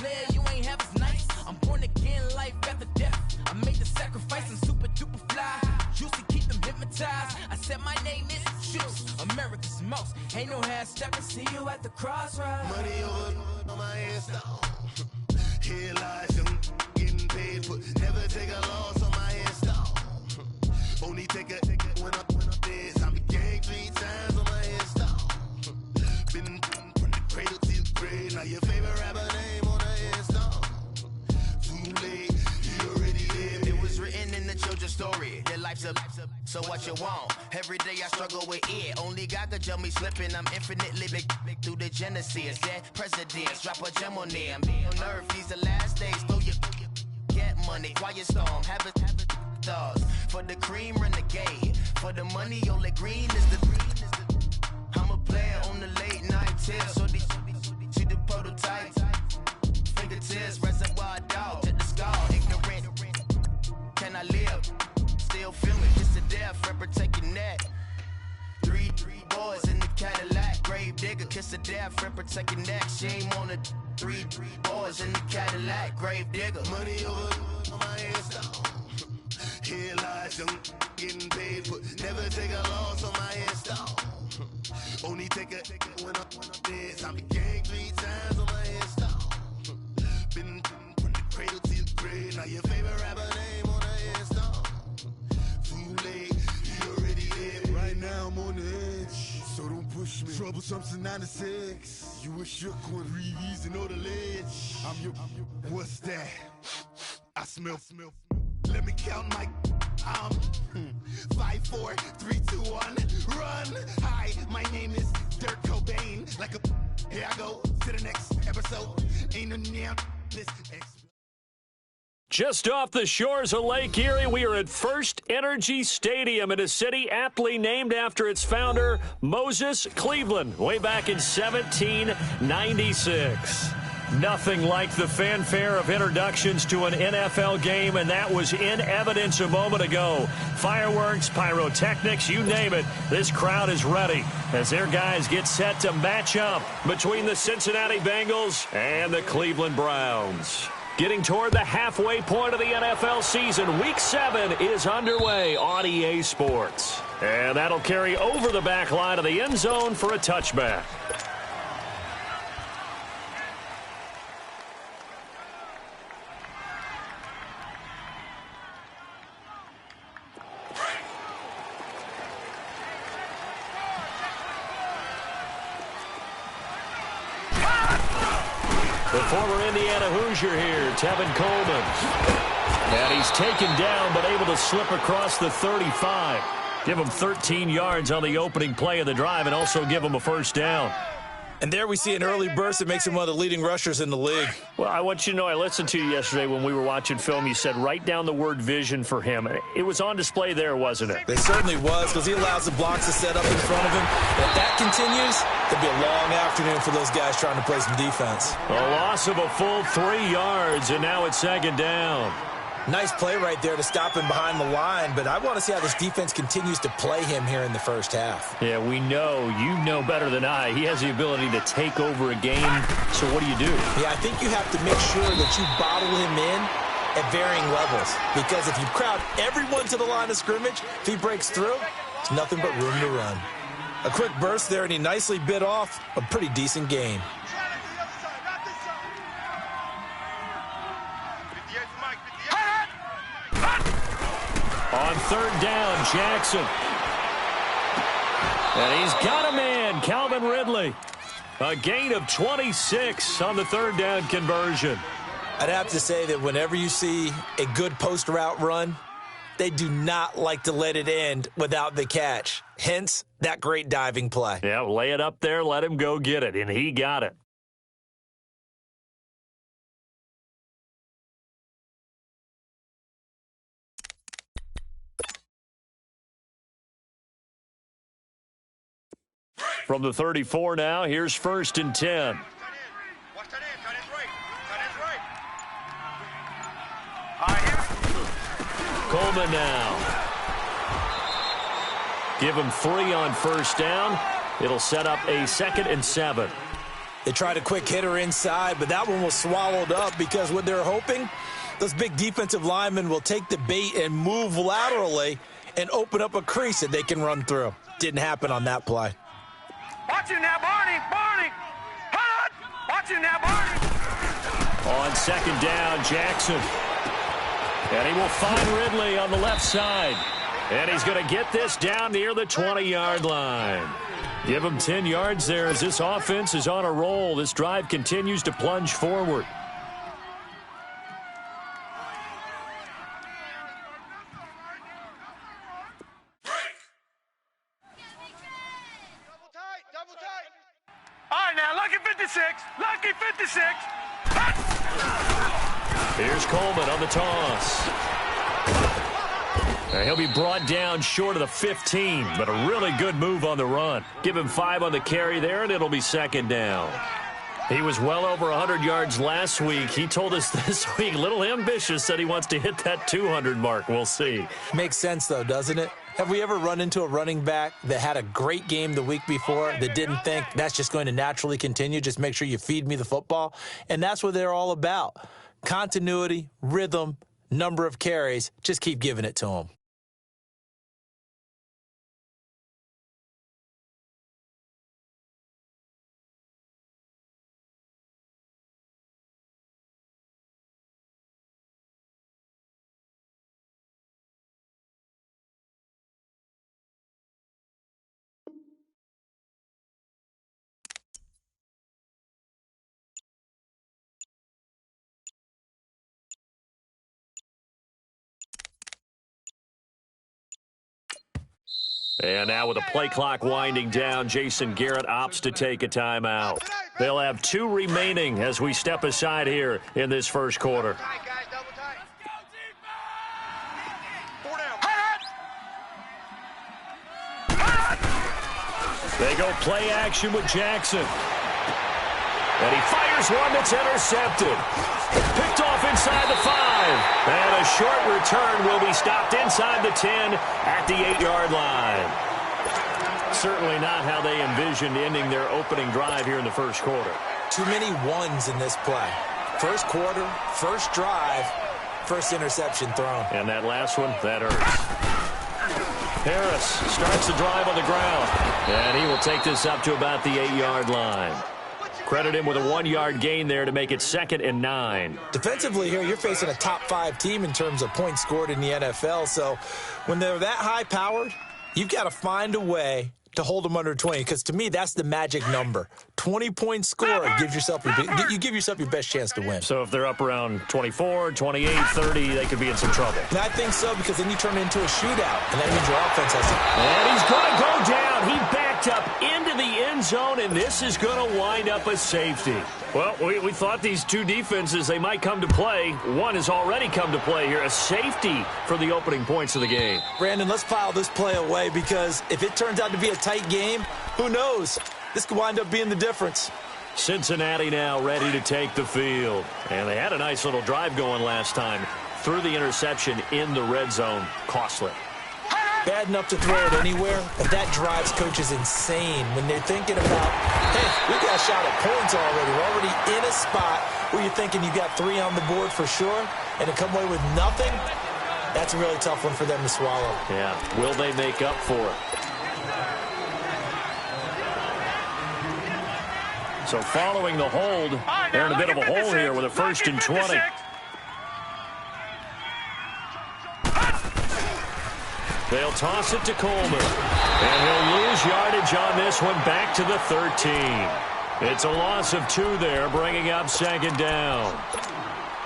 player, you ain't half as nice. I'm born again, life after death. I made the sacrifice, I'm super duper fly. Juicy, keep them hypnotized. I said my name is Juice, America's most. Ain't no half stepping, see you at the crossroads. Money over on my headstone. Here lies young, getting paid, but never take a loss on my headstone. Only take a when I'm dead. I'm gang 3 times on my headstone. Been from the cradle to the grave. Now your favorite rapper name on the headstone. Too late, you already lived. It was written in the children's story. Their life's a so what you want? Every day I struggle with it. Only God could tell me slipping. I'm infinitely big through the genesis. Dead presidents, drop a gem on them. On earth, these the last days. Throw your get money, quiet storm. Have it stars. For the cream, renegade. For the money, only green is the I'm a player on the late night tips. So they see the prototype. Fingertips, reservoir dog. To the skull, ignorant. Can I live? Still feeling just to death, rep protect your neck. Three boys in the Cadillac, grave digger, kiss of death, rep protect your neck. Shame on the three boys in the Cadillac, grave digger. Money over on my headstone. Here lies young, getting paid, but never take a loss on my headstone. Only take a when I'm dead. I'm gang 3 times on my headstone. Been from the cradle to the grave. Now your favorite rapper name on the headstone. Too late, you already lived. Right now I'm on the edge, so don't push me. Troublesome since 96. You a shook one, Reeves and know the ledge. I'm your. What's that? I smell. Let me count my. 5, 4, 3, 2, 1, run. Hi, my name is Dirk Cobain. Like a. Here I go to the next episode. Ain't no damn this. Just off the shores of Lake Erie, we are at First Energy Stadium in a city aptly named after its founder, Moses Cleveland, way back in 1796. Nothing like the fanfare of introductions to an NFL game, and that was in evidence a moment ago. Fireworks, pyrotechnics, you name it, this crowd is ready as their guys get set to match up between the Cincinnati Bengals and the Cleveland Browns. Getting toward the halfway point of the NFL season, Week 7 is underway on EA Sports. And that'll carry over the back line of the end zone for a touchback. The former Indiana Hoosier here, Tevin Coleman. And he's taken down but able to slip across the 35. Give him 13 yards on the opening play of the drive and also give him a first down. And there we see an early burst that makes him one of the leading rushers in the league. Well, I want you to know I listened to you yesterday when we were watching film. You said write down the word vision for him. It was on display there, wasn't it? It certainly was, because he allows the blocks to set up in front of him. And if that continues, it'll be a long afternoon for those guys trying to play some defense. A loss of a full 3 yards, and now it's second down. Nice play right there to stop him behind the line, but I want to see how this defense continues to play him here in the first half. Yeah, we know. You know better than I. He has the ability to take over a game, so what do you do? Yeah, I think you have to make sure that you bottle him in at varying levels, because if you crowd everyone to the line of scrimmage, if he breaks through, it's nothing but room to run. A quick burst there, and he nicely bit off a pretty decent gain. On third down, Jackson. And he's got a man, Calvin Ridley. A gain of 26 on the third down conversion. I'd have to say that whenever you see a good post route run, they do not like to let it end without the catch. Hence, that great diving play. Yeah, lay it up there, let him go get it, and he got it. From the 34 now, here's first and 10. Coleman now. Give him 3 on first down. It'll set up a 2nd and 7. They tried a quick hitter inside, but that one was swallowed up because what they're hoping, those big defensive linemen will take the bait and move laterally and open up a crease that they can run through. Didn't happen on that play. Watch him now, Barney! Barney! Hot! Watch him now, Barney! On second down, Jackson. And he will find Ridley on the left side. And he's going to get this down near the 20-yard line. Give him 10 yards there as this offense is on a roll. This drive continues to plunge forward. All right, now, Lucky 56. Lucky 56. Here's Coleman on the toss. He'll be brought down short of the 15, but a really good move on the run. Give him 5 on the carry there, and it'll be second down. He was well over 100 yards last week. He told us this week, a little ambitious, said he wants to hit that 200 mark. We'll see. Makes sense, though, doesn't it? Have we ever run into a running back that had a great game the week before that didn't think that's just going to naturally continue? Just make sure you feed me the football. And that's what they're all about. Continuity, rhythm, number of carries. Just keep giving it to them. And now with the play clock winding down, Jason Garrett opts to take a timeout. They'll have 2 remaining as we step aside here in this first quarter. They go play action with Jackson. And he fires one that's intercepted. Picked off inside the 5. And a short return will be stopped inside the 10 at the 8-yard line. Certainly not how they envisioned ending their opening drive here in the first quarter. Too many ones in this play. First quarter, first drive, first interception thrown. And that last one, that hurts. Harris starts the drive on the ground. And he will take this up to about the 8-yard line. Credit him with a 1-yard gain there to make it 2nd and 9. Defensively here, you're facing a top 5 team in terms of points scored in the NFL. So when they're that high-powered, you've got to find a way to hold them under 20, because to me, that's the magic number. 20-point score, you give yourself your best chance to win. So if they're up around 24, 28, 30, they could be in some trouble. And I think so, because then you turn it into a shootout, and that means your offense has to... And he's going to go down. He backed up into the end zone, and this is going to wind up a safety. Well, we thought these 2 defenses, they might come to play. One has already come to play here, a safety for the opening points of the game. Brandon, let's file this play away, because if it turns out to be a tight game, who knows? This could wind up being the difference. Cincinnati now ready to take the field. And they had a nice little drive going last time. Threw the interception in the red zone. Costly. Bad enough to throw it anywhere, but that drives coaches insane when they're thinking about, hey, we got a shot at points already. We're already in a spot where you're thinking you got 3 on the board for sure, and to come away with nothing, that's a really tough one for them to swallow. Yeah, will they make up for it? So following the hold, they're in a bit of a hole here with a 1st and 20. They'll toss it to Coleman. And he'll lose yardage on this one back to the 13. It's a loss of 2 there, bringing up 2nd down.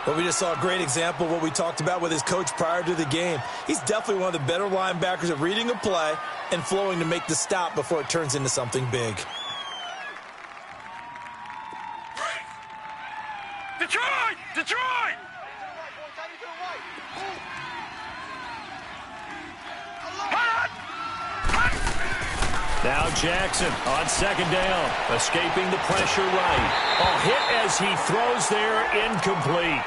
Well, we just saw a great example of what we talked about with his coach prior to the game. He's definitely one of the better linebackers at reading a play and flowing to make the stop before it turns into something big. Detroit! Detroit! Now Jackson on 2nd down, escaping the pressure right. A hit as he throws there, incomplete.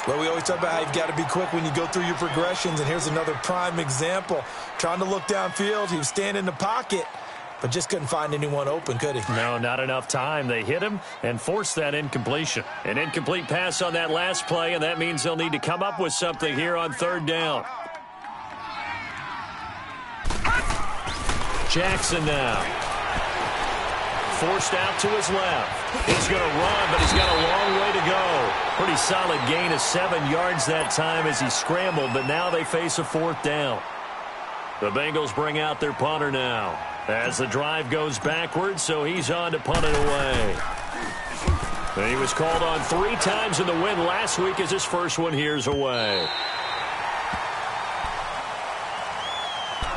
Well, we always talk about how you've got to be quick when you go through your progressions, and here's another prime example. Trying to look downfield, he was standing in the pocket, but just couldn't find anyone open, could he? No, not enough time. They hit him and forced that incompletion. An incomplete pass on that last play, and that means they'll need to come up with something here on third down. Jackson now. Forced out to his left. He's going to run, but he's got a long way to go. Pretty solid gain of 7 yards that time as he scrambled, but now they face a fourth down. The Bengals bring out their punter now as the drive goes backwards, so he's on to punt it away. And he was called on 3 times in the win last week as his first one here's away.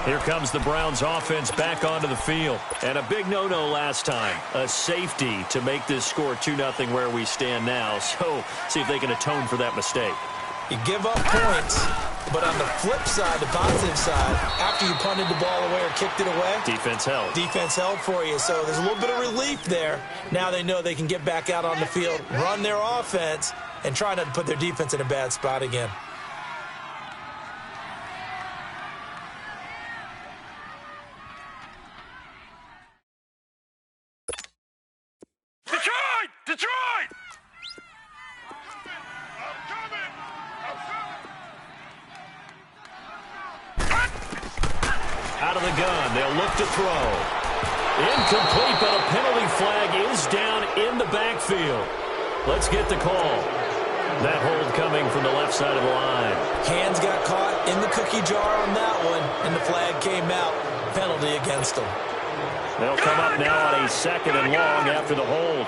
Here comes the Browns offense back onto the field. And a big no-no last time. A safety to make this score 2-0 where we stand now. So see if they can atone for that mistake. You give up points, but on the flip side, the positive side, after you punted the ball away or kicked it away, defense held. Defense held for you. So there's a little bit of relief there. Now they know they can get back out on the field, run their offense, and try not to put their defense in a bad spot again. Detroit! Out of the gun, they'll look to throw. Incomplete, but a penalty flag is down in the backfield. Let's get the call. That hold coming from the left side of the line. Hands got caught in the cookie jar on that one, and the flag came out. Penalty against them. They'll come up now on a 2nd and long after the hold.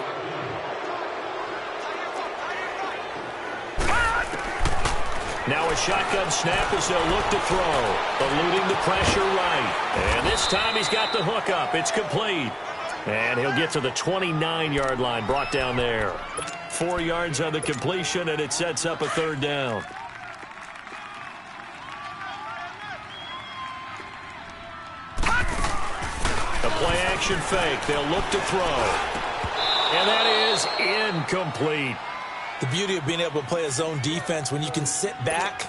Now a shotgun snap as they'll look to throw. Eluding the pressure right. And this time he's got the hook up. It's complete. And he'll get to the 29-yard line, brought down there. 4 yards on the completion, and it sets up a third down. A play-action fake. They'll look to throw. And that is incomplete. The beauty of being able to play a zone defense when you can sit back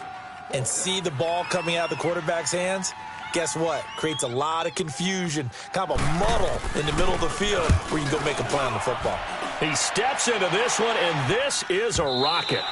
and see the ball coming out of the quarterback's hands, guess what? Creates a lot of confusion, kind of a muddle in the middle of the field where you can go make a play on the football. He steps into this one, and this is a rocket.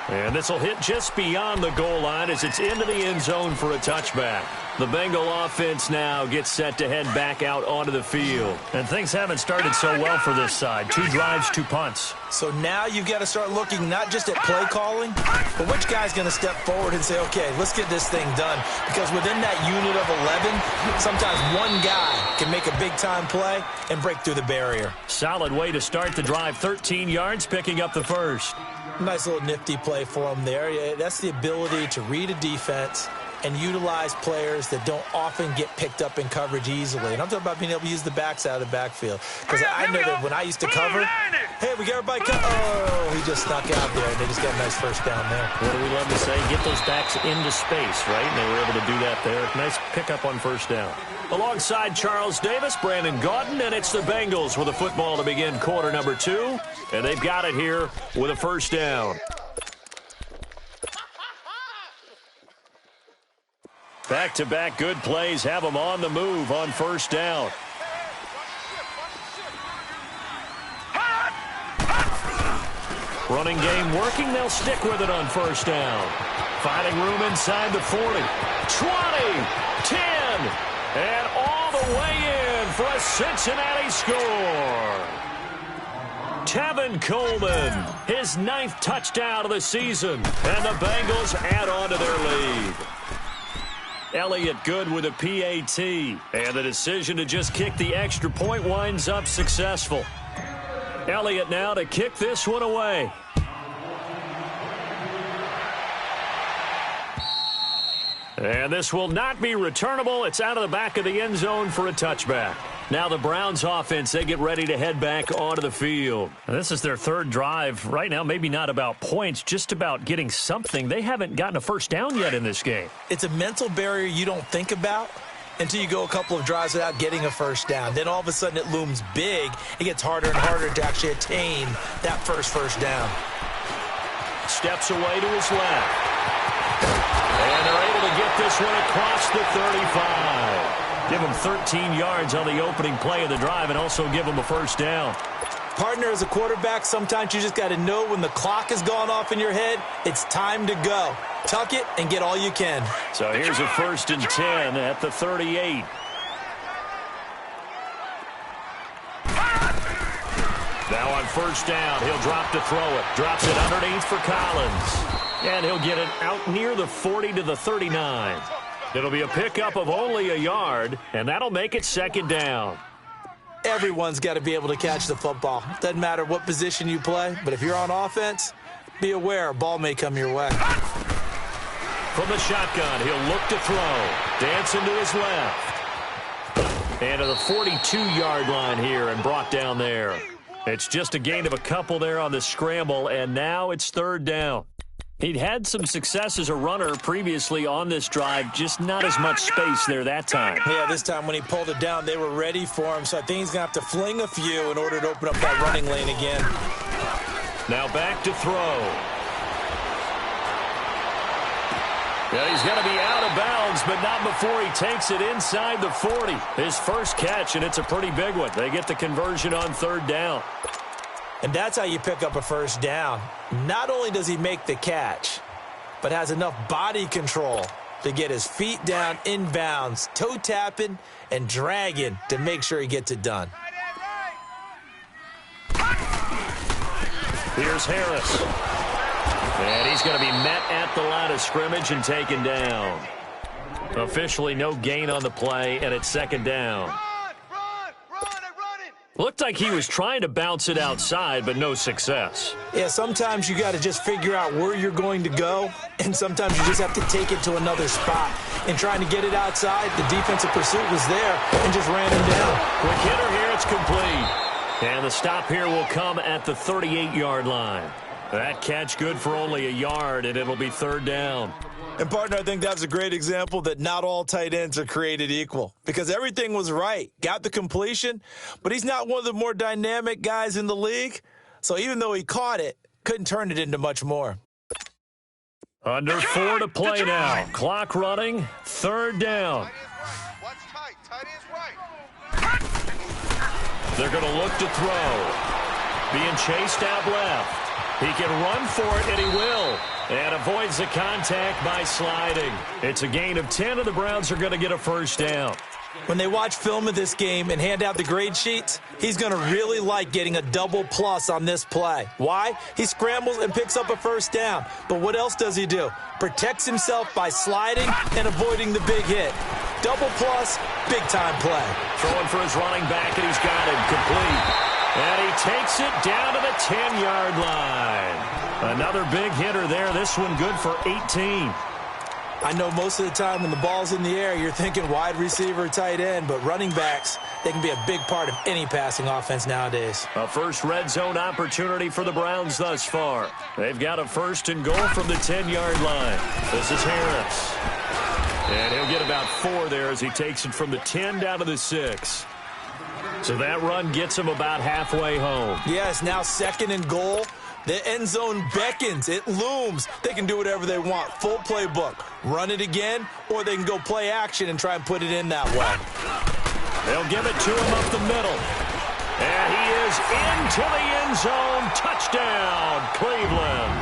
And this will hit just beyond the goal line as it's into the end zone for a touchback. The Bengal offense now gets set to head back out onto the field. And things haven't started so well for this side. 2 drives, 2 punts. So now you've got to start looking not just at play calling, but which guy's going to step forward and say, okay, let's get this thing done. Because within that unit of 11, sometimes one guy can make a big-time play and break through the barrier. Solid way to start the drive. 13 yards, picking up the first. Nice little nifty play for him there. Yeah, that's the ability to read a defense and utilize players that don't often get picked up in coverage easily. And I'm talking about being able to use the backs out of the backfield. Because I know that when I used to cover, hey, we got everybody oh, he just snuck out there, and they just got a nice first down there. What do we love to say? Get those backs into space, right? And they were able to do that there. Nice pickup on first down. Alongside Charles Davis, Brandon Gaudin, and it's the Bengals with a football to begin quarter number 2. And they've got it here with a first down. Back-to-back good plays have them on the move on first down. Running game working. They'll stick with it on first down. Finding room inside the 40. 20, 10, and all the way in for a Cincinnati score. Tevin Coleman, his 9th touchdown of the season, and the Bengals add on to their lead. Elliott good with a PAT, and the decision to just kick the extra point winds up successful. Elliott now to kick this one away. And this will not be returnable. It's out of the back of the end zone for a touchback. Now the Browns offense, they get ready to head back onto the field. And this is their 3rd drive. Right now, maybe not about points, just about getting something. They haven't gotten a first down yet in this game. It's a mental barrier you don't think about until you go a couple of drives without getting a first down. Then all of a sudden it looms big. It gets harder and harder to actually attain that first down. Steps away to his left. And they're able to get this one across the 35. Give them 13 yards on the opening play of the drive and also give them a first down. Partner, as a quarterback, sometimes you just got to know when the clock has gone off in your head, it's time to go. Tuck it and get all you can. So here's a 1st and 10 at the 38. Now on 1st down, he'll drop to throw it. Drops it underneath for Collins. And he'll get it out near the 40 to the 39. It'll be a pickup of only a yard, and that'll make it 2nd down. Everyone's got to be able to catch the football. Doesn't matter what position you play, but if you're on offense, be aware a ball may come your way. From the shotgun, he'll look to throw. Dancing to his left. And to the 42-yard line here and brought down there. It's just a gain of a couple there on the scramble, and now it's 3rd down. He'd had some success as a runner previously on this drive, just not as much space there that time. Yeah, this time when he pulled it down, they were ready for him, so I think he's going to have to fling a few in order to open up that running lane again. Now back to throw. Yeah, he's going to be out of bounds, but not before he takes it inside the 40. His first catch, and it's a pretty big one. They get the conversion on 3rd down. And that's how you pick up a first down. Not only does he make the catch, but has enough body control to get his feet down inbounds, toe tapping and dragging to make sure he gets it done. Here's Harris. And he's going to be met at the line of scrimmage and taken down. Officially no gain on the play, and it's 2nd down. Looked like he was trying to bounce it outside, but no success. Yeah, sometimes you got to just figure out where you're going to go, and sometimes you just have to take it to another spot. And trying to get it outside, the defensive pursuit was there and just ran him down. Quick hitter here, it's complete. And the stop here will come at the 38-yard line. That catch good for only a yard, and it'll be 3rd down. And, partner, I think that's a great example that not all tight ends are created equal because everything was right. Got the completion, but he's not one of the more dynamic guys in the league. So even though he caught it, couldn't turn it into much more. Under 4 to play now. Clock running, 3rd down. Watch tight. Tight end's right. They're going to look to throw. Being chased out left. He can run for it, and he will. And avoids the contact by sliding. It's a gain of 10, and the Browns are going to get a first down. When they watch film of this game and hand out the grade sheets, he's going to really like getting a double plus on this play. Why? He scrambles and picks up a first down. But what else does he do? Protects himself by sliding and avoiding the big hit. Double plus, big-time play. Throwing for his running back, and he's got him complete. And he takes it down to the 10-yard line. Another big hitter there. This one good for 18. I know most of the time when the ball's in the air, you're thinking wide receiver, tight end, but running backs, they can be a big part of any passing offense nowadays. A first red zone opportunity for the Browns thus far. They've got a 1st and goal from the 10-yard line. This is Harris. And he'll get about 4 there as he takes it from the 10 down to the 6. So that run gets him about halfway home. Yes, now 2nd and goal. The end zone beckons. It looms. They can do whatever they want. Full playbook. Run it again, or they can go play action and try and put it in that way. They'll give it to him up the middle. And he is into the end zone. Touchdown, Cleveland.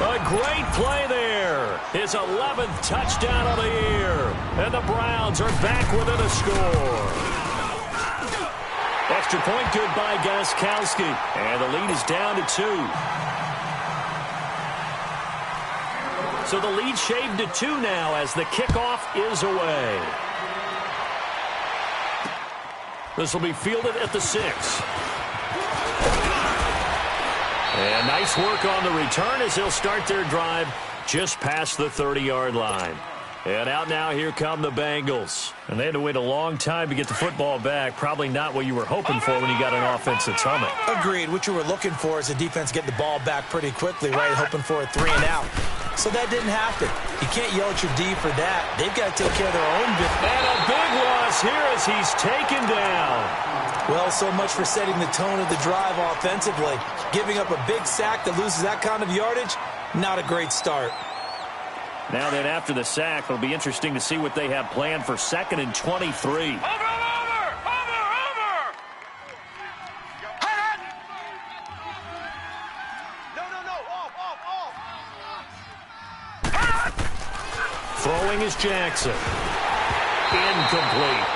A great play there. His 11th touchdown of the year. And the Browns are back within a score. Extra point good by Gostkowski. And the lead is down to 2. So the lead shaved to 2 now as the kickoff is away. This will be fielded at the 6. And nice work on the return as he'll start their drive just past the 30-yard line. And out now, here come the Bengals. And they had to wait a long time to get the football back. Probably not what you were hoping for when you got an offense that's humming. Agreed. What you were looking for is the defense get the ball back pretty quickly, right? Hoping for a 3 and out. So that didn't happen. You can't yell at your D for that. They've got to take care of their own business. And a big loss here as he's taken down. Well, so much for setting the tone of the drive offensively. Giving up a big sack that loses that kind of yardage, not a great start. Now then, after the sack, it'll be interesting to see what they have planned for 2nd and 23. Over! Off! Throwing is Jackson. Incomplete.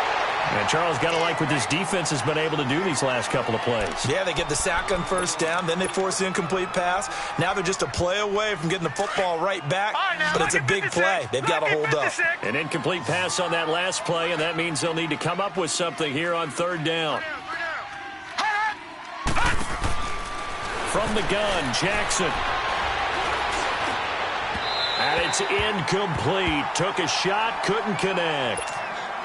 And Charles, got to like what this defense has been able to do these last couple of plays. Yeah, they get the sack on 1st down, then they force the incomplete pass. Now they're just a play away from getting the football right back, but it's a big play. They've got to hold up. An incomplete pass on that last play, and that means they'll need to come up with something here on 3rd down. From the gun, Jackson. And it's incomplete. Took a shot, couldn't connect.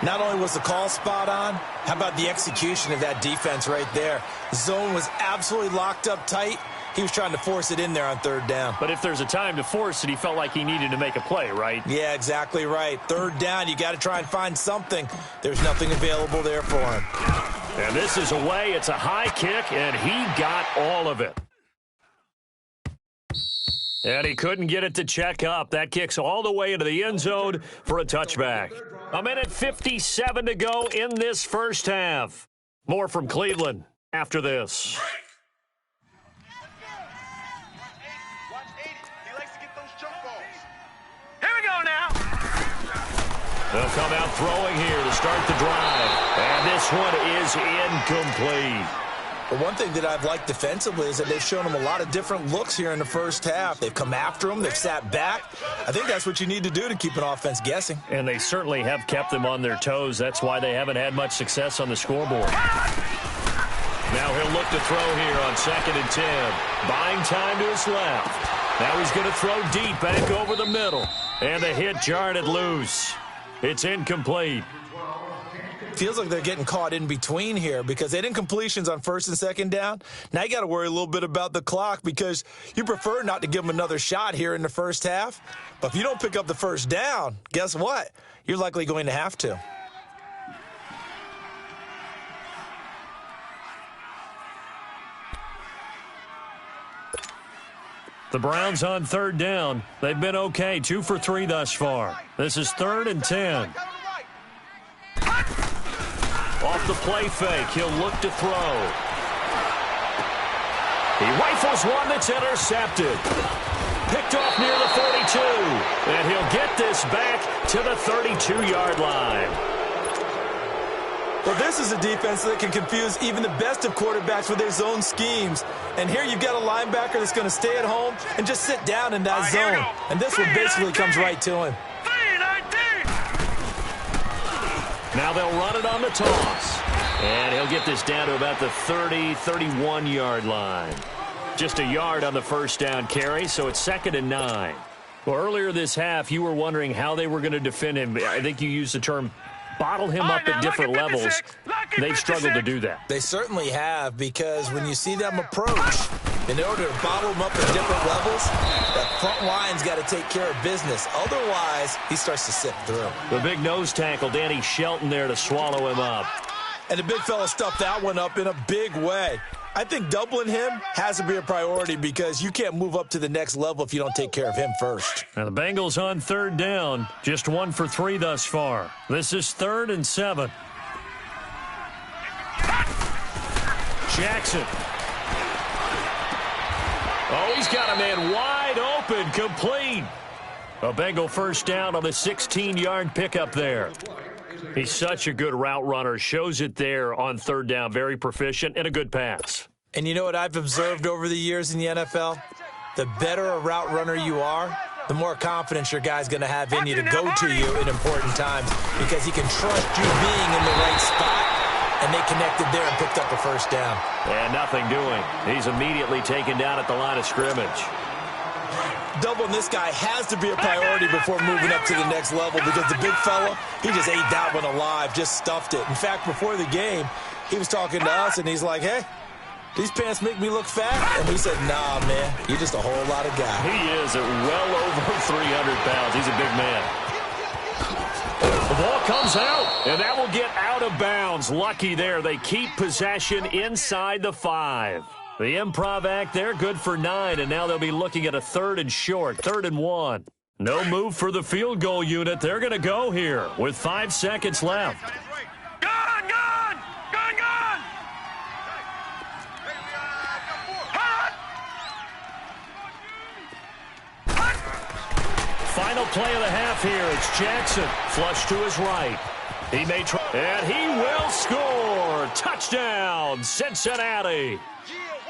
Not only was the call spot on, how about the execution of that defense right there? The zone was absolutely locked up tight. He was trying to force it in there on 3rd down. But if there's a time to force it, he felt like he needed to make a play, right? Yeah, exactly right. 3rd down, you got to try and find something. There's nothing available there for him. And this is away. It's a high kick, and he got all of it. And he couldn't get it to check up. That kicks all the way into the end zone for a touchback. 1:57 to go in this first half. More from Cleveland after this. Here we go now. They'll come out throwing here to start the drive. And this one is incomplete. But one thing that I've liked defensively is that they've shown them a lot of different looks here in the first half. They've come after them. They've sat back. I think that's what you need to do to keep an offense guessing. And they certainly have kept them on their toes. That's why they haven't had much success on the scoreboard. Now he'll look to throw here on 2nd and 10. Buying time to his left. Now he's going to throw deep back over the middle. And the hit jarred it loose. It's incomplete. Feels like they're getting caught in between here because they didn't completions on 1st and 2nd down. Now you got to worry a little bit about the clock because you prefer not to give them another shot here in the first half. But if you don't pick up the 1st down, guess what? You're likely going to have to. The Browns on 3rd down. They've been okay, 2 for 3 thus far. This is 3rd and 10. Off the play fake, he'll look to throw. He rifles one that's intercepted. Picked off near the 42. And he'll get this back to the 32-yard line. Well, this is a defense that can confuse even the best of quarterbacks with their zone schemes. And here you've got a linebacker that's going to stay at home and just sit down in that zone. And this one basically comes right to him. Now they'll run it on the toss. And he'll get this down to about the 30, 31-yard line. Just a yard on the 1st down carry, so it's 2nd and 9. Well, earlier this half, you were wondering how they were going to defend him. I think you used the term bottle him up at different levels. They've struggled to do that. They certainly have, because when you see them approach, in order to bottle him up at different levels, that front line's got to take care of business. Otherwise, he starts to sift through. The big nose tackle, Danny Shelton, there to swallow him up. And the big fella stuffed that one up in a big way. I think doubling him has to be a priority because you can't move up to the next level if you don't take care of him first. Now the Bengals on 3rd down, just 1 for 3 thus far. This is 3rd and 7. Jackson. Oh, he's got a man wide open, complete. A Bengal 1st down on the 16-yard pickup there. He's such a good route runner. Shows it there on 3rd down. Very proficient and a good pass. And you know what I've observed over the years in the NFL? The better a route runner you are, the more confidence your guy's going to have in you to go to you in important times because he can trust you being in the right spot, and they connected there and picked up the 1st down. And nothing doing. He's immediately taken down at the line of scrimmage. Doubling this guy has to be a priority before moving up to the next level because the big fella, he just ate that one alive, just stuffed it. In fact, before the game, he was talking to us, and he's like, hey, these pants make me look fat? And we said, nah, man, you're just a whole lot of guy. He is at well over 300 pounds. He's a big man. The ball comes out, and that will get out of bounds. Lucky there. They keep possession inside the 5. The improv act there, good for 9, and now they'll be looking at a 3rd and short, 3rd and 1. No move for the field goal unit. They're going to go here with 5 seconds left. Gun! Gun! Gun! Gun! Final play of the half here. It's Jackson. Flush to his right. He may try, and he will score. Touchdown, Cincinnati.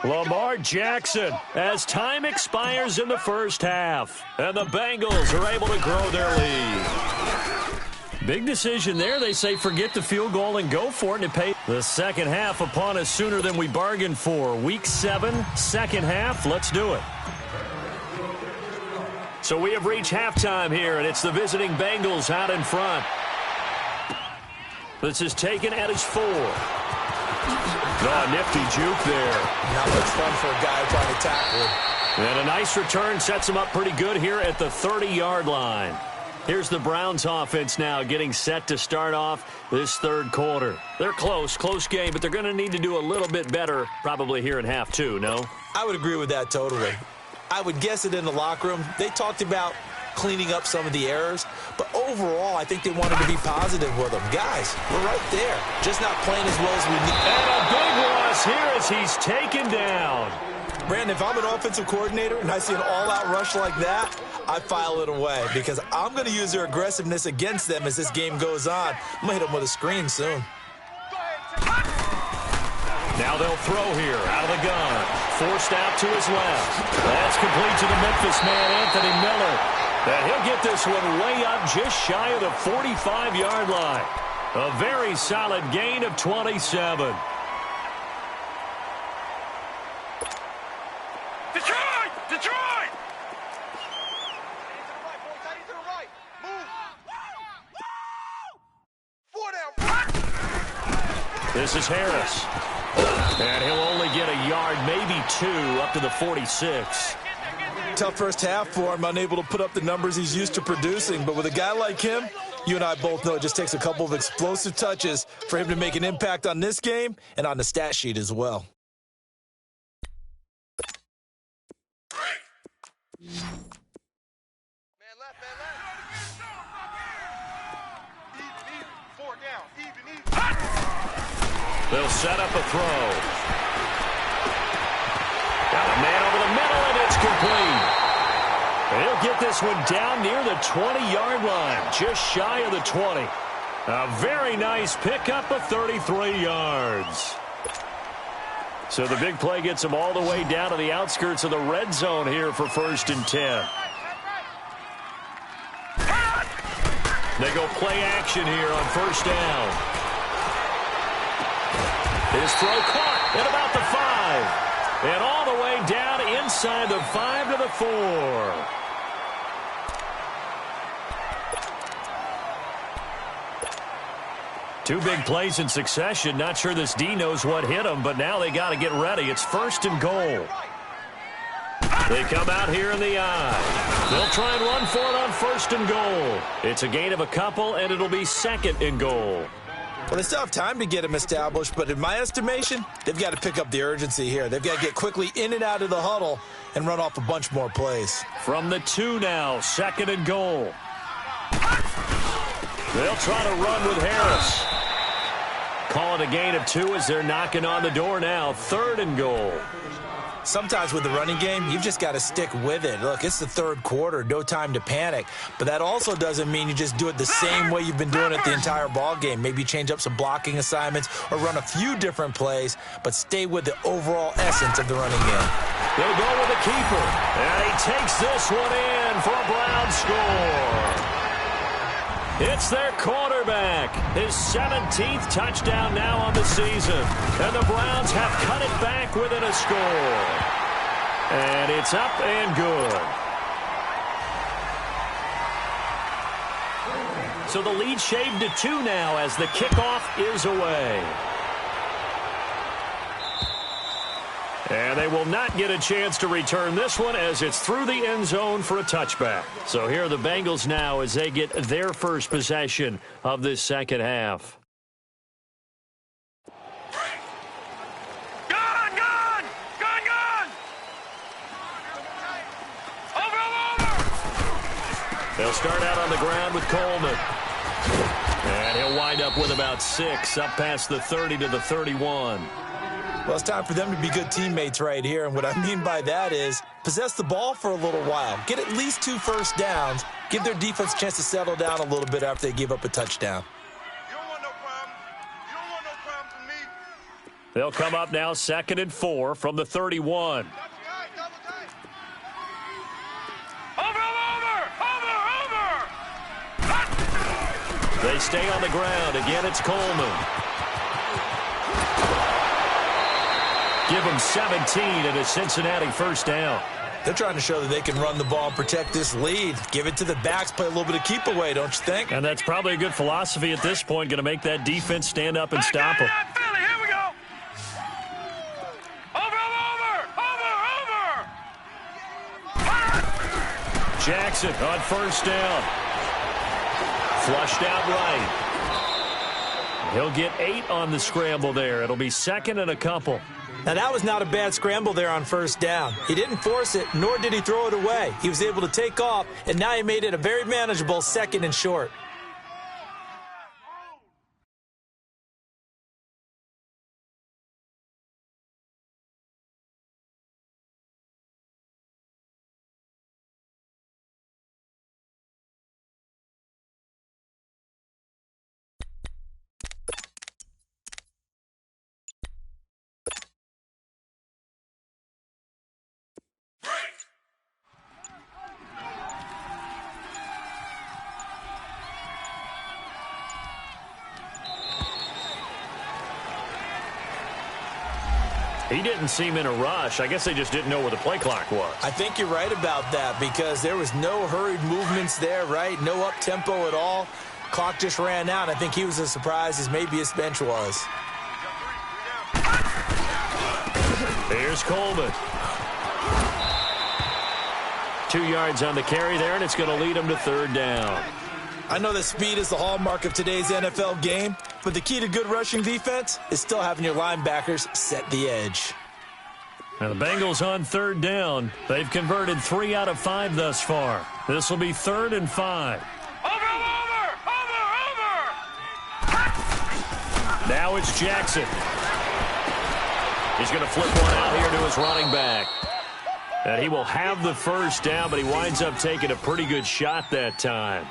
Lamar Jackson, as time expires in the first half, and the Bengals are able to grow their lead. Big decision there. They say forget the field goal and go for it, and it paid. The second half upon us sooner than we bargained for. Week 7, second half. Let's do it. So we have reached halftime here, and it's the visiting Bengals out in front. This is taken at his 4. Oh, nifty juke there. Not much fun for a guy trying to tackle him. And a nice return sets him up pretty good here at the 30-yard line. Here's the Browns offense now getting set to start off this third quarter. They're close game, but they're going to need to do a little bit better probably here in half 2, no? I would agree with that totally. I would guess it in the locker room. They talked about cleaning up some of the errors, but overall, I think they wanted to be positive with them. Guys, we're right there, just not playing as well as we need. And a big loss here as he's taken down. Brandon, if I'm an offensive coordinator and I see an all-out rush like that, I file it away because I'm going to use their aggressiveness against them as this game goes on. I'm going to hit them with a screen soon. Now they'll throw here out of the gun. Forced out to his left. That's complete to the Memphis man, Anthony Miller. And he'll get this one way up just shy of the 45-yard line. A very solid gain of 27. Detroit! Detroit! This is Harris. And he'll only get a yard, maybe 2, up to the 46. Tough first half for him, unable to put up the numbers he's used to producing. But with a guy like him, you and I both know it just takes a couple of explosive touches for him to make an impact on this game and on the stat sheet as well. They'll set up a throw. Got a man over the middle, and it's complete. And he'll get this one down near the 20-yard line, just shy of the 20. A very nice pickup of 33 yards. So the big play gets him all the way down to the outskirts of the red zone here for 1st and 10. They go play action here on 1st down. His throw caught at about the 5. And all the way down inside the 5 to the 4. Two big plays in succession. Not sure this D knows what hit him, but now they got to get ready. It's 1st and goal. They come out here in the eye. They'll try and run for it on 1st and goal. It's a gain of a couple, and it'll be 2nd and goal. Well, they still have time to get him established, but in my estimation, they've got to pick up the urgency here. They've got to get quickly in and out of the huddle and run off a bunch more plays. From the 2 now, 2nd and goal. They'll try to run with Harris. Call it a gain of 2 as they're knocking on the door now. 3rd and goal. Sometimes with the running game, you've just got to stick with it. Look, it's the 3rd quarter, no time to panic. But that also doesn't mean you just do it the same way you've been doing it the entire ball game. Maybe change up some blocking assignments or run a few different plays, but stay with the overall essence of the running game. They'll go with the keeper, and he takes this one in for a Browns score. It's their quarterback, his 17th touchdown now on the season. And the Browns have cut it back within a score. And it's up and good. So the lead shaved to 2 now as the kickoff is away. And they will not get a chance to return this one as it's through the end zone for a touchback. So here are the Bengals now as they get their first possession of this second half. Gun! Gun! Gun! Gun! Over! Over! They'll start out on the ground with Coleman. And he'll wind up with about 6, up past the 30 to the 31. Well, it's time for them to be good teammates right here. And what I mean by that is possess the ball for a little while. Get at least 2 first downs. Give their defense a chance to settle down a little bit after they give up a touchdown. You don't want no problem. You don't want no problem from me. They'll come up now 2nd and 4 from the 31. Double tight. Over. They stay on the ground. Again, it's Coleman. Give them 17 and a Cincinnati first down. They're trying to show that they can run the ball and protect this lead. Give it to the backs, play a little bit of keep away, don't you think? And that's probably a good philosophy at this point, going to make that defense stand up and stop them. Philly, here we go. Over. Jackson on first down. Flushed out right. He'll get 8 on the scramble there. It'll be 2nd and a couple. Now, that was not a bad scramble there on first down. He didn't force it, nor did he throw it away. He was able to take off, and now he made it a very manageable 2nd and short. He didn't seem in a rush. I guess they just didn't know where the play clock was. I think you're right about that because there was no hurried movements there, right? No up-tempo at all. Clock just ran out. I think he was as surprised as maybe his bench was. Here's Coleman. 2 yards on the carry there, and it's going to lead him to 3rd down. I know that speed is the hallmark of today's NFL game, but the key to good rushing defense is still having your linebackers set the edge. Now the Bengals on 3rd down. They've converted 3 out of 5 thus far. This will be 3rd and 5. Over. Now it's Jackson. He's going to flip one out here to his running back. And he will have the first down, but he winds up taking a pretty good shot that time.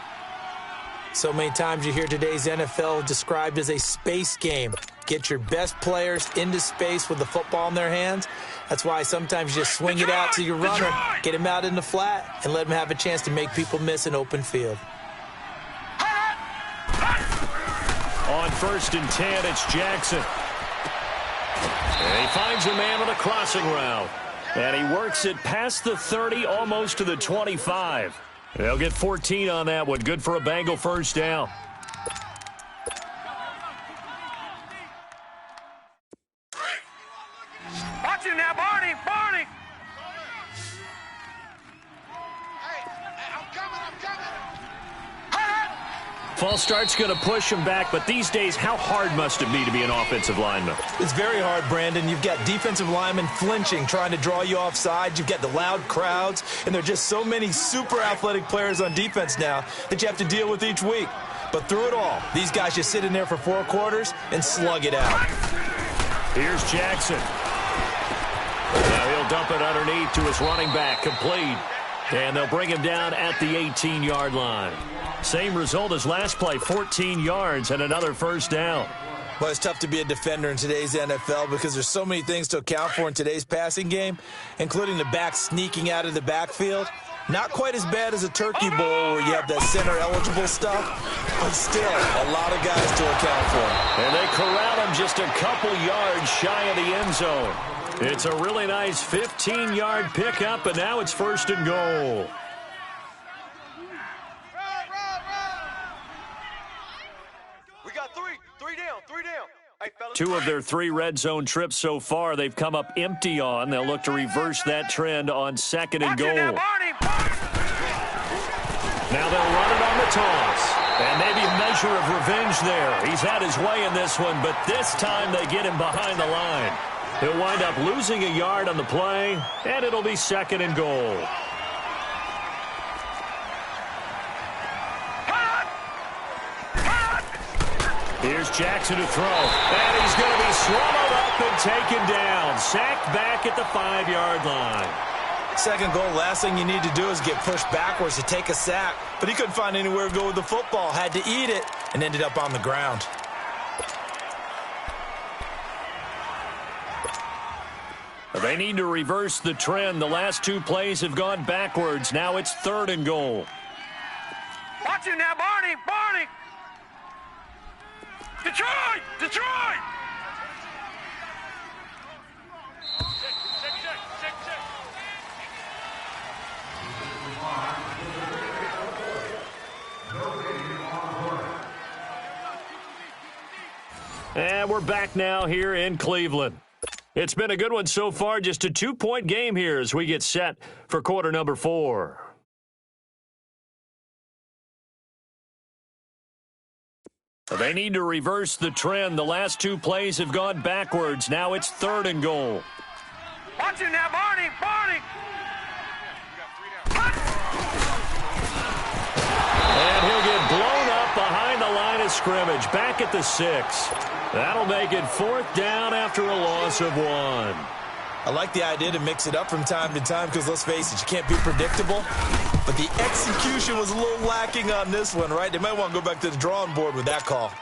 So many times you hear today's NFL described as a space game. Get your best players into space with the football in their hands. That's why sometimes you just swing it out to your runner, get him out in the flat, and let him have a chance to make people miss an open field. On 1st and 10, it's Jackson. And he finds a man on a crossing route. And he works it past the 30, almost to the 25. They'll get 14 on that one. Good for a Bengal first down. Watch him now, Barney. Hey, I'm coming. False start's going to push him back, but these days, how hard must it be to be an offensive lineman? It's very hard, Brandon. You've got defensive linemen flinching, trying to draw you offside. You've got the loud crowds, and there are just so many super athletic players on defense now that you have to deal with each week. But through it all, these guys just sit in there for 4 quarters and slug it out. Here's Jackson. Now he'll dump it underneath to his running back, complete. And they'll bring him down at the 18-yard line. Same result as last play, 14 yards and another first down. Well, it's tough to be a defender in today's NFL because there's so many things to account for in today's passing game, including the back sneaking out of the backfield. Not quite as bad as a turkey bowl where you have that center-eligible stuff, but still a lot of guys to account for. And they corral him just a couple yards shy of the end zone. It's a really nice 15-yard pickup, and now it's 1st and goal. We got three down. Hey, 2 of their 3 red zone trips so far, they've come up empty on. They'll look to reverse that trend on 2nd and goal. Now, Barney. Now they'll run it on the toss. And maybe a measure of revenge there. He's had his way in this one, but this time they get him behind the line. He'll wind up losing a yard on the play, and it'll be 2nd and goal. Here's Jackson to throw. And he's going to be swallowed up and taken down. Sacked back at the 5-yard line. Second goal, last thing you need to do is get pushed backwards to take a sack. But he couldn't find anywhere to go with the football. Had to eat it and ended up on the ground. They need to reverse the trend. The last 2 plays have gone backwards. Now it's 3rd and goal. Watch it now, Barney! Barney! Detroit! Detroit! And we're back now here in Cleveland. It's been a good one so far. Just a 2-point game here as we get set for quarter number 4. They need to reverse the trend. The last 2 plays have gone backwards. Now it's 3rd and goal. Watch it now, Barney! Barney! And he'll get blown up behind the line of scrimmage. Back at the 6. That'll make it 4th down after a loss of 1. I like the idea to mix it up from time to time because, let's face it, you can't be predictable. But the execution was a little lacking on this one, right? They might want to go back to the drawing board with that call.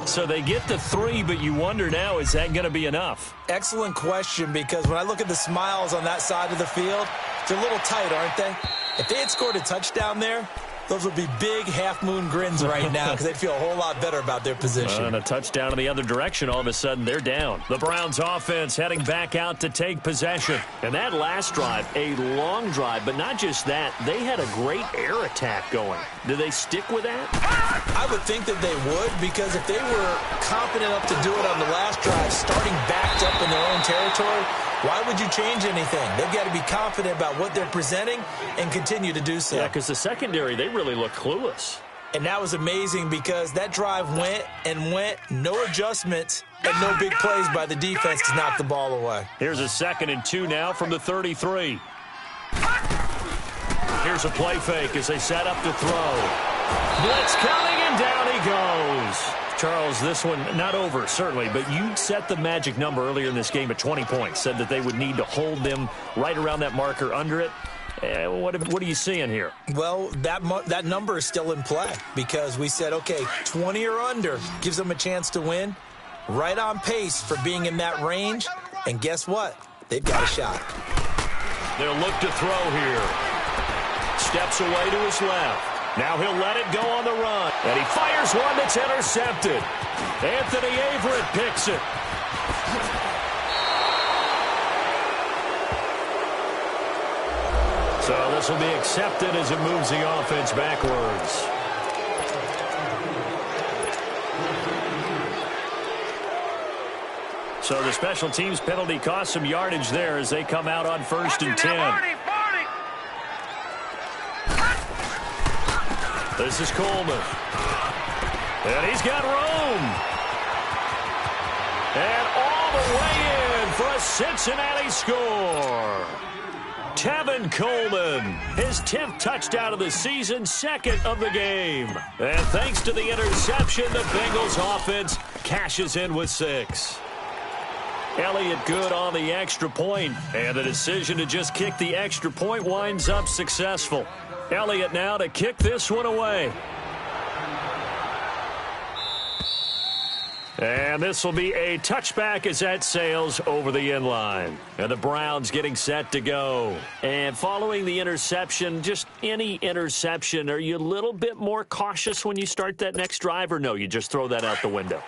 So they get the 3, but you wonder now, is that going to be enough? Excellent question, because when I look at the smiles on that side of the field, they're a little tight, aren't they? If they had scored a touchdown there, those would be big half-moon grins right now because they'd feel a whole lot better about their position. And a touchdown in the other direction, all of a sudden they're down. The Browns offense heading back out to take possession. And that last drive, a long drive, but not just that. They had a great air attack going. Do they stick with that? I would think that they would, because if they were confident enough to do it on the last drive, starting backed up in their own territory, why would you change anything? They've got to be confident about what they're presenting and continue to do so. Yeah, because the secondary, they really look clueless. And that was amazing because that drive went and went, no adjustments, and no big plays by the defense to knock the ball away. Here's a 2nd and 2 now from the 33. Here's a play fake as they set up to throw. Blitz coming, and down he goes. Charles, this one not over, certainly, but you set the magic number earlier in this game at 20 points, said that they would need to hold them right around that marker under it. What are you seeing here? Well, that number is still in play because we said, okay, 20 or under gives them a chance to win. Right on pace for being in that range, and guess what? They've got a shot. They'll look to throw here. Steps away to his left. Now he'll let it go on the run. And he fires one that's intercepted. Anthony Averett picks it. So this will be accepted as it moves the offense backwards. So the special teams penalty cost some yardage there as they come out on 1st and 10. This is Coleman. And he's got room. And all the way in for a Cincinnati score. Tevin Coleman, his 10th touchdown of the season, 2nd of the game. And thanks to the interception, the Bengals offense cashes in with 6. Elliott good on the extra point, and the decision to just kick the extra point winds up successful. Elliott now to kick this one away. And this will be a touchback as that sails over the end line. And the Browns getting set to go. And following the interception, just any interception, are you a little bit more cautious when you start that next drive, or no, you just throw that out the window?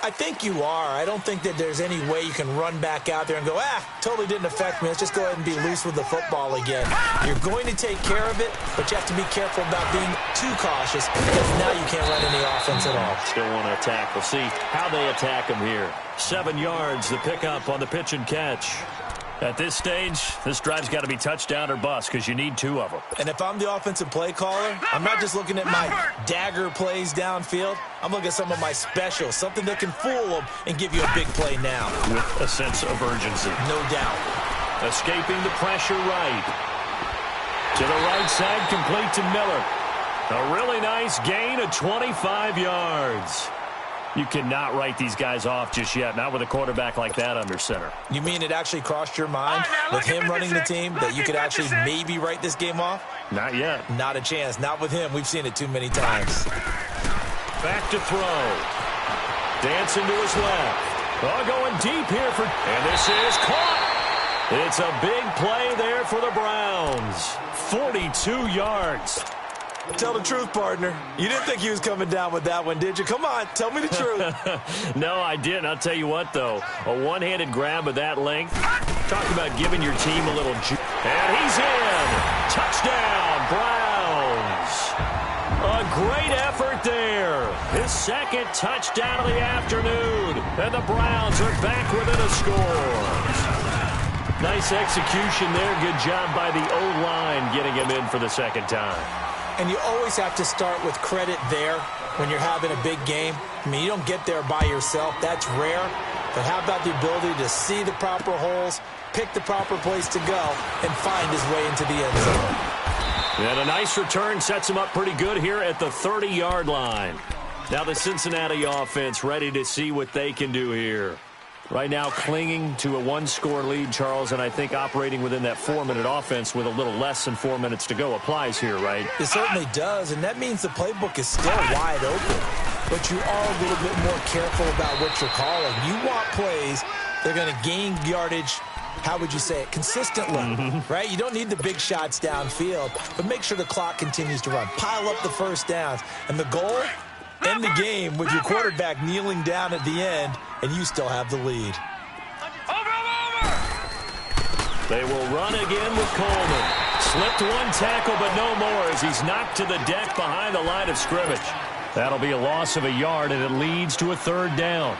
I think you are. I don't think that there's any way you can run back out there and go, totally didn't affect me. Let's just go ahead and be loose with the football again. You're going to take care of it, but you have to be careful about being too cautious because now you can't run any offense at all. Still want to attack. We'll see how they attack him here. 7 yards, the pickup on the pitch and catch. At this stage, this drive's got to be touchdown or bust because you need 2 of them. And if I'm the offensive play caller, I'm not just looking at my dagger plays downfield. I'm looking at some of my specials, something that can fool them and give you a big play now. With a sense of urgency. No doubt. Escaping the pressure right. To the right side, complete to Miller. A really nice gain of 25 yards. You cannot write these guys off just yet, not with a quarterback like that under center. You mean it actually crossed your mind with him running the team that you could actually maybe write this game off? Not yet. Not a chance. Not with him. We've seen it too many times. Back to throw. Dancing to his left. Oh, going deep here and this is caught. It's a big play there for the Browns. 42 yards. Tell the truth, partner. You didn't think he was coming down with that one, did you? Come on, tell me the truth. No, I didn't. I'll tell you what, though. A one-handed grab of that length. Talk about giving your team a little juice. And he's in. Touchdown, Browns. A great effort there. His second touchdown of the afternoon. And the Browns are back within a score. Nice execution there. Good job by the O-line getting him in for the second time. And you always have to start with credit there when you're having a big game. I mean, you don't get there by yourself. That's rare. But how about the ability to see the proper holes, pick the proper place to go, and find his way into the end zone? And a nice return sets him up pretty good here at the 30-yard line. Now the Cincinnati offense ready to see what they can do here. Right now clinging to a one-score lead, Charles, and I think operating within that 4-minute offense with a little less than 4 minutes to go applies here, right? It certainly does, and that means the playbook is still wide open. But you are a little bit more careful about what you're calling. You want plays that are going to gain yardage, how would you say it, consistently, right? You don't need the big shots downfield, but make sure the clock continues to run. Pile up the first downs, and the goal, end the game with your quarterback kneeling down at the end, and you still have the lead. They will run again with Coleman. Slipped one tackle, but no more as he's knocked to the deck behind the line of scrimmage. That'll be a loss of a yard, and it leads to a third down.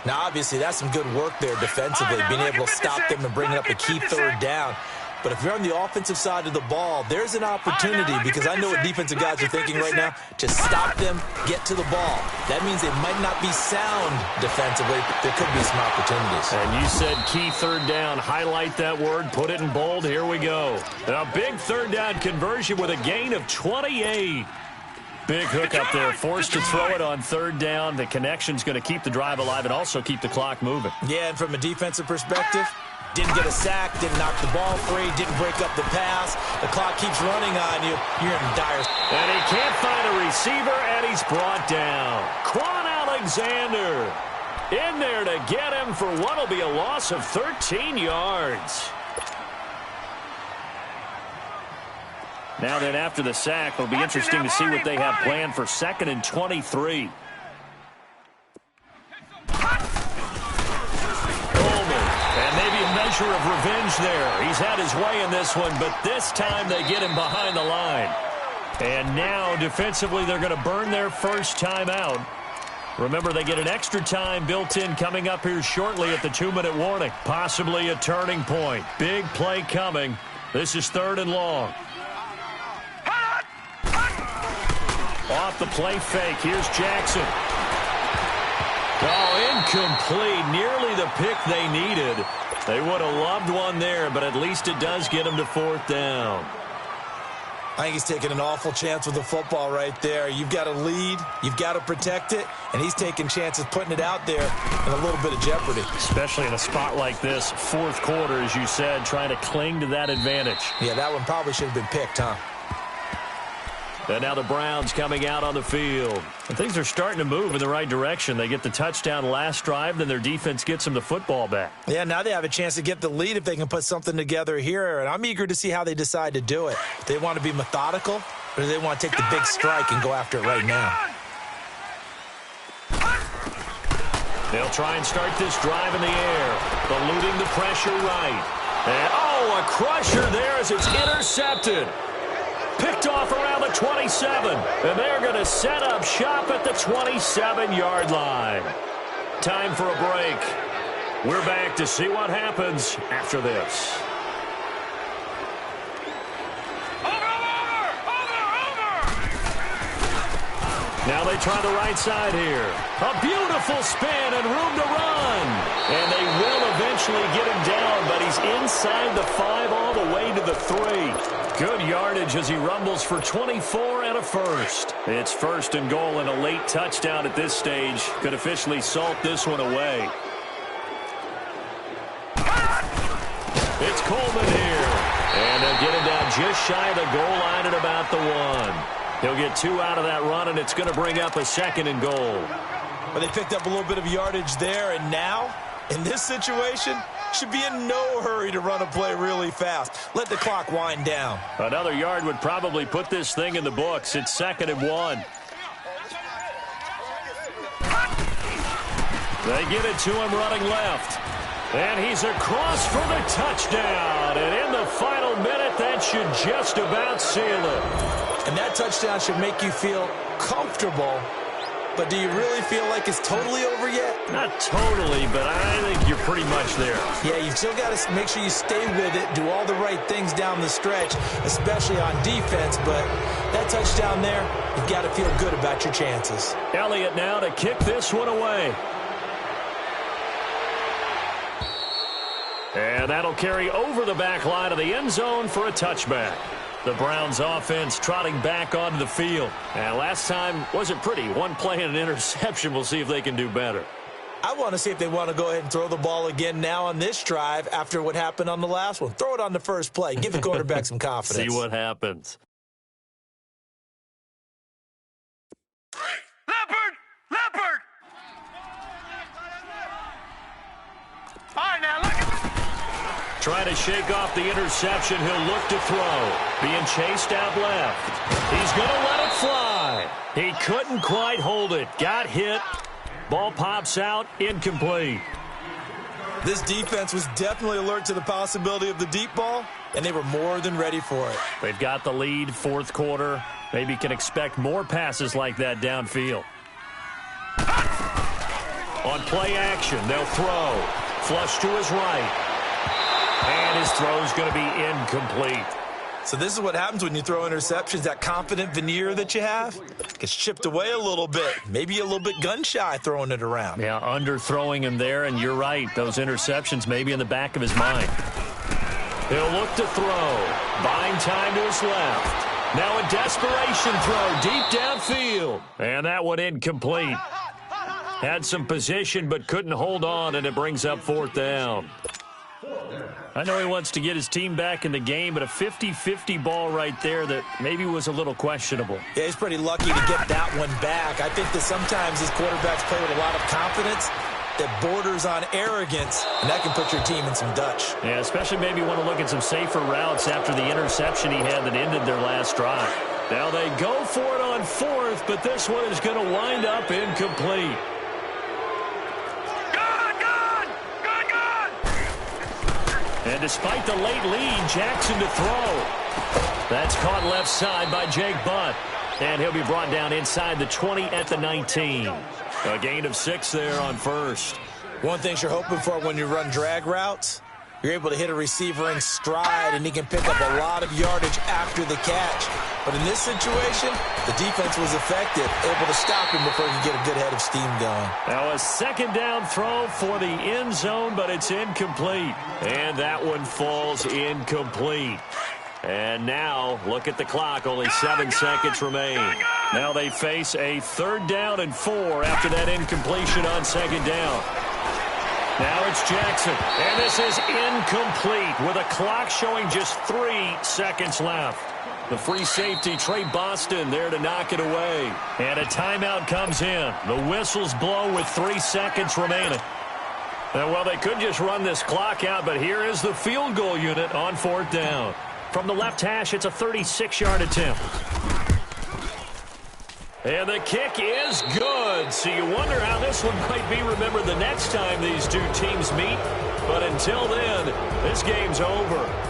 Now, obviously, that's some good work there defensively, being able to stop them and bring up a key third down. But if you're on the offensive side of the ball, there's an opportunity, because I know what defensive guys are thinking right now, to stop them, get to the ball. That means they might not be sound defensively. There could be some opportunities. And you said key third down. Highlight that word. Put it in bold. Here we go. A big third down conversion with a gain of 28. Big hook up there. Forced to throw it on third down. The connection's going to keep the drive alive and also keep the clock moving. Yeah, and from a defensive perspective, didn't get a sack, didn't knock the ball free, didn't break up the pass. The clock keeps running on you. You're in dire. And he can't find a receiver, and he's brought down. Quan Alexander in there to get him for what will be a loss of 13 yards. Now then, after the sack, it'll be interesting to see what they have planned for 2nd and 23. Measure of revenge there. He's had his way in this one, but this time they get him behind the line. And now defensively they're going to burn their first time out. Remember, they get an extra time built in coming up here shortly at the 2-minute warning. Possibly a turning point. Big play coming. This is 3rd and long. Off the play fake. Here's Jackson. Oh, incomplete. Nearly the pick they needed. They would have loved one there, but at least it does get them to 4th down. I think he's taking an awful chance with the football right there. You've got to lead, you've got to protect it, and he's taking chances putting it out there in a little bit of jeopardy. Especially in a spot like this, 4th quarter, as you said, trying to cling to that advantage. Yeah, that one probably should have been picked, huh? And now the Browns coming out on the field. And things are starting to move in the right direction. They get the touchdown last drive, then their defense gets them the football back. Yeah, now they have a chance to get the lead if they can put something together here. And I'm eager to see how they decide to do it. Do they want to be methodical, or do they want to take the big strike and go after it right now? They'll try and start this drive in the air. Eluding the pressure right. And, oh, a crusher there as it's intercepted. Picked off around the 27, and they're going to set up shop at the 27-yard line. Time for a break. We're back to see what happens after this. Now they try the right side here. A beautiful spin and room to run. And they will eventually eventually get him down, but he's inside the 5 all the way to the 3. Good yardage as he rumbles for 24 and a first. It's 1st and goal and a late touchdown at this stage could officially salt this one away. It's Coleman here. And they'll get him down just shy of the goal line at about the 1. He'll get 2 out of that run, and it's going to bring up a 2nd and goal. Well, they picked up a little bit of yardage there, and now, in this situation, should be in no hurry to run a play really fast. Let the clock wind down. Another yard would probably put this thing in the books. It's 2nd and 1. They get it to him running left. And he's across for the touchdown. And in the final minute, that should just about seal it. And that touchdown should make you feel comfortable. But do you really feel like it's totally over yet? Not totally, but I think you're pretty much there. Yeah, you've still got to make sure you stay with it, do all the right things down the stretch, especially on defense. But that touchdown there, you've got to feel good about your chances. Elliott now to kick this one away. And that'll carry over the back line of the end zone for a touchback. The Browns offense trotting back onto the field. And last time wasn't pretty. One play and an interception. We'll see if they can do better. I want to see if they want to go ahead and throw the ball again now on this drive after what happened on the last one. Throw it on the first play. Give the quarterback some confidence. See what happens. Leopard! Leopard! All right, now look at Trying to shake off the interception. He'll look to throw. Being chased out left. He's going to let it fly. He couldn't quite hold it. Got hit. Ball pops out. Incomplete. This defense was definitely alert to the possibility of the deep ball, and they were more than ready for it. They've got the lead, 4th quarter. Maybe can expect more passes like that downfield. On play action, they'll throw. Flush to his right. And his throw's going to be incomplete. So this is what happens when you throw interceptions. That confident veneer that you have gets chipped away a little bit. Maybe a little bit gun-shy throwing it around. Yeah, underthrowing him there, and you're right. Those interceptions may be in the back of his mind. He'll look to throw. Buying time to his left. Now a desperation throw deep downfield. And that one incomplete. Had some position but couldn't hold on, and it brings up 4th down. I know he wants to get his team back in the game, but a 50-50 ball right there that maybe was a little questionable. Yeah, he's pretty lucky to get that one back. I think that sometimes his quarterbacks play with a lot of confidence that borders on arrogance, and that can put your team in some Dutch. Yeah, especially maybe want to look at some safer routes after the interception he had that ended their last drive. Now they go for it on 4th, but this one is going to wind up incomplete. And despite the late lead, Jackson to throw. That's caught left side by Jake Butt. And he'll be brought down inside the 20 at the 19. A gain of 6 there on 1st. One thing you're hoping for when you run drag routes, you're able to hit a receiver in stride, and he can pick up a lot of yardage after the catch. But in this situation, the defense was effective, able to stop him before he could get a good head of steam going. Now a 2nd down throw for the end zone, but it's incomplete. And that one falls incomplete. And now, look at the clock. Only 7 seconds remain. Now they face a 3rd down and 4 after that incompletion on 2nd down. Now it's Jackson, and this is incomplete with a clock showing just 3 seconds left. The free safety, Trey Boston, there to knock it away. And a timeout comes in. The whistles blow with 3 seconds remaining. And, well, they could just run this clock out, but here is the field goal unit on 4th down. From the left hash, it's a 36-yard attempt. And the kick is good. So you wonder how this one might be remembered the next time these two teams meet. But until then, this game's over.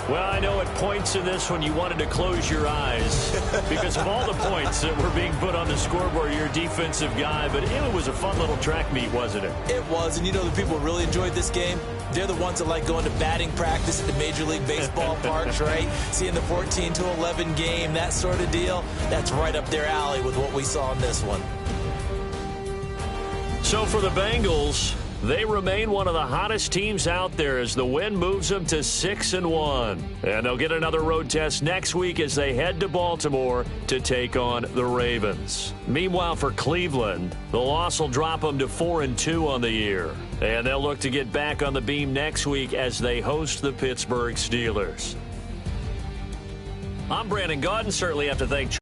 Well, I know at points in this one you wanted to close your eyes because of all the points that were being put on the scoreboard. You're a defensive guy, but it was a fun little track meet, wasn't it? It was, and you know the people who really enjoyed this game? They're the ones that like going to batting practice at the Major League Baseball parks, right? Seeing the 14-11 game, that sort of deal. That's right up their alley with what we saw in this one. So for the Bengals, They remain one of the hottest teams out there as the win moves them to 6-1. And they'll get another road test next week as they head to Baltimore to take on the Ravens. Meanwhile, for Cleveland, the loss will drop them to 4-2 on the year. And they'll look to get back on the beam next week as they host the Pittsburgh Steelers. I'm Brandon Gaudin. Certainly have to thank